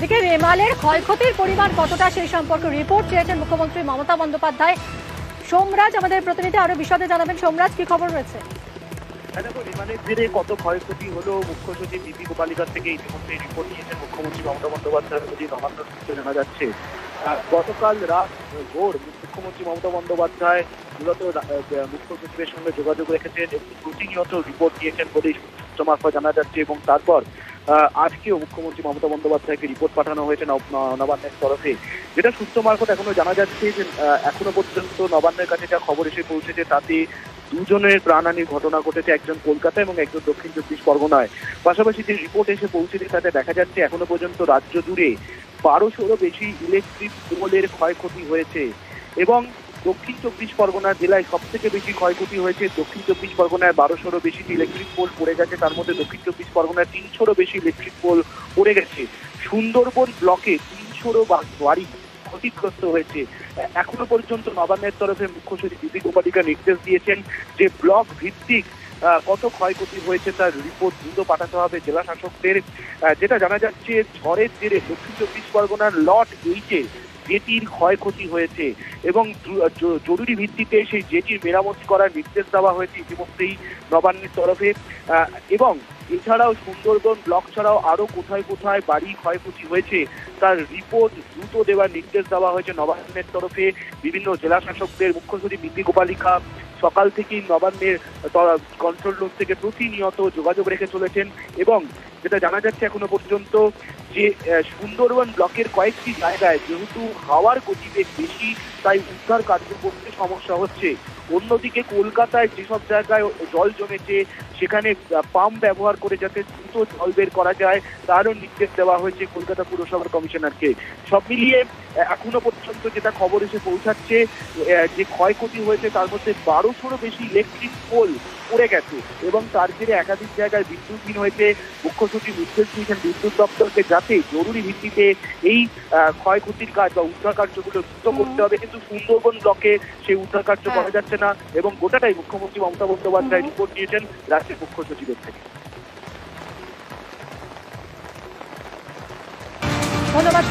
এদিকে রেমালের ক্ষয়ক্ষতির পরিমাণ কতটা সেই সম্পর্কে রিপোর্ট চেয়েছেন মুখ্যমন্ত্রী মমতা বন্দ্যোপাধ্যায়। সোমরাজ আমাদের প্রতিনিধি আরো বিশদে জানাবেন। সোমরাজ, কি খবর রয়েছে? দেখো, রেমালের জেরে কত ক্ষয়ক্ষতি হলো মুখ্য সচিব বিপি গোপালিকার থেকে ইতিমধ্যে রিপোর্ট নিয়েছেন মুখ্যমন্ত্রী মমতা বন্দ্যোপাধ্যায়ের প্রতি নবান্ন সূত্রে জানা যাচ্ছে। গতকাল রাত ভোর মুখ্যমন্ত্রী মমতা বন্দ্যোপাধ্যায় মূলত মুখ্য সচিবের সঙ্গে যোগাযোগ রেখেছেন এবং প্রতিনিয়ত রিপোর্ট দিয়েছেন বলে সূত্র মারফত জানা যাচ্ছে। এবং তারপর আজকেও মুখ্যমন্ত্রী মমতা বন্দ্যোপাধ্যায়কে রিপোর্ট পাঠানো হয়েছে নবান্নের তরফে। যেটা সূত্র মারফত এখনো জানা যাচ্ছে যে এখনো পর্যন্ত নবান্নের কাছে যা খবর এসে পৌঁছেছে তাতে দুজনের প্রাণহানির ঘটনা ঘটেছে, একজন কলকাতা এবং একজন দক্ষিণ চব্বিশ পরগনায়। পাশাপাশি যে রিপোর্ট এসে পৌঁছেছে তাতে দেখা যাচ্ছে এখনো পর্যন্ত রাজ্য জুড়ে 1200-রও বেশি ইলেকট্রিক পোলের ক্ষয়ক্ষতি হয়েছে এবং দক্ষিণ চব্বিশ পরগনা জেলায় সব থেকে বেশি ক্ষয়ক্ষতি হয়েছে। দক্ষিণ চব্বিশ পরগনায় 1200-রও বেশি ইলেকট্রিক পোল পড়ে গেছে, তার মধ্যে দক্ষিণ চব্বিশ পরগনায় 300-রও বেশি ইলেকট্রিক পোল পড়ে গেছে। সুন্দরবন ব্লকে 300-রও বাড়ি ক্ষতিগ্রস্ত হয়েছে। এখনো পর্যন্ত নবান্নের তরফে মুখ্য সচিব বিপি গোপালিকা নির্দেশ দিয়েছেন যে ব্লক ভিত্তিক কত ক্ষয়ক্ষতি হয়েছে তার রিপোর্ট দ্রুত পাঠাতে হবে জেলা শাসকদের। যেটা জানা যাচ্ছে ঝড়ের জেরে দক্ষিণ চব্বিশ পরগনার লট 8-এ জেটির ক্ষয়ক্ষতি হয়েছে এবং জরুরি ভিত্তিতে সেই জেটির মেরামতি করার নির্দেশ দেওয়া হয়েছে ইতিমধ্যেই নবান্নের তরফে। এবং এছাড়াও সুন্দরবন ব্লক ছাড়াও আরো কোথায় কোথায় বাড়ি ক্ষয়ক্ষতি হয়েছে তার রিপোর্ট দ্রুত দেওয়ার নির্দেশ দেওয়া হয়েছে নবান্নের তরফে বিভিন্ন জেলা শাসকদের। মুখ্য সচিব বিপি গোপালিকা সকাল থেকেই নবান্নের কন্ট্রোল রুম থেকে প্রতিনিয়ত যোগাযোগ রেখে চলেছেন এবং যেটা জানা যাচ্ছে এখনো পর্যন্ত যে সুন্দরবন ব্লকের কয়েকটি জায়গায় যেহেতু হাওয়ার গতিবেগ বেশি তাই উদ্ধার কার্য করতে সমস্যা হচ্ছে। অন্যদিকে কলকাতায় যেসব জায়গায় জল জমেছে সেখানে পাম্প ব্যবহার করে যাতে দ্রুত জল বের করা যায় তারও নির্দেশ দেওয়া হয়েছে কলকাতা পুরসভার কমিশনারকে। সব মিলিয়ে এখনো পর্যন্ত যেটা খবর এসে পৌঁছাচ্ছে যে ক্ষয়ক্ষতি হয়েছে তার মধ্যে 1200-রও বেশি ইলেকট্রিক পোল পড়ে গেছে এবং তার জেরে একাধিক জায়গায় বিদ্যুৎহীন হয়েছে। মুখ্য সচিব নির্দেশ দিয়েছেন বিদ্যুৎ দপ্তরকে যাতে জরুরি ভিত্তিতে এই ক্ষয়ক্ষতির কাজ বা উদ্ধার কার্যগুলো দ্রুত করতে হবে, কিন্তু সুন্দরবন ব্লকে সেই উদ্ধার কার্য করা যাচ্ছে না এবং গোটাটাই মুখ্যমন্ত্রী মমতা বন্দ্যোপাধ্যায় রিপোর্ট নিয়েছেন রাজ্যের মুখ্য সচিবের থেকে। ধন্যবাদ।